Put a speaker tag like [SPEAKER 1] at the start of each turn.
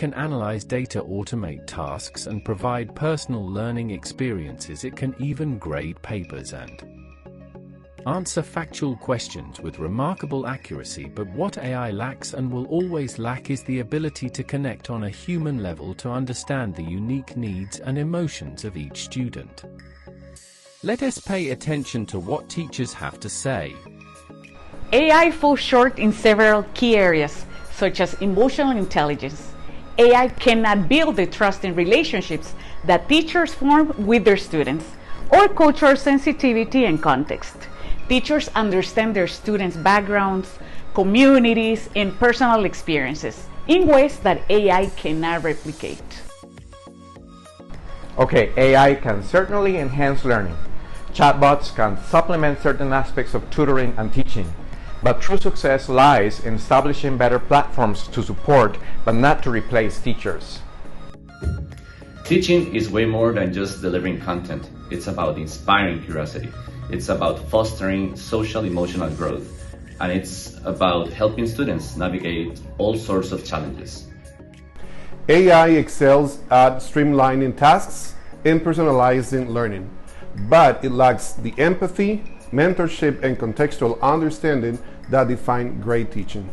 [SPEAKER 1] can analyze data, automate tasks, and provide personal learning experiences. It can even grade papers and answer factual questions with remarkable accuracy. But what AI lacks and will always lack is the ability to connect on a human level, to understand the unique needs and emotions of each student. Let us pay attention to what teachers have to say.
[SPEAKER 2] AI falls short in several key areas, such as emotional intelligence. AI cannot build the trusting relationships that teachers form with their students, or cultural sensitivity and context. Teachers understand their students' backgrounds, communities, and personal experiences in ways that AI cannot replicate.
[SPEAKER 3] Okay, AI can certainly enhance learning. Chatbots can supplement certain aspects of tutoring and teaching. But true success lies in establishing better platforms to support, but not to replace, teachers.
[SPEAKER 4] Teaching is way more than just delivering content. It's about inspiring curiosity. It's about fostering social emotional growth. And it's about helping students navigate all sorts of challenges.
[SPEAKER 5] AI excels at streamlining tasks and personalizing learning, but it lacks the empathy, mentorship, and contextual understanding that define great teaching.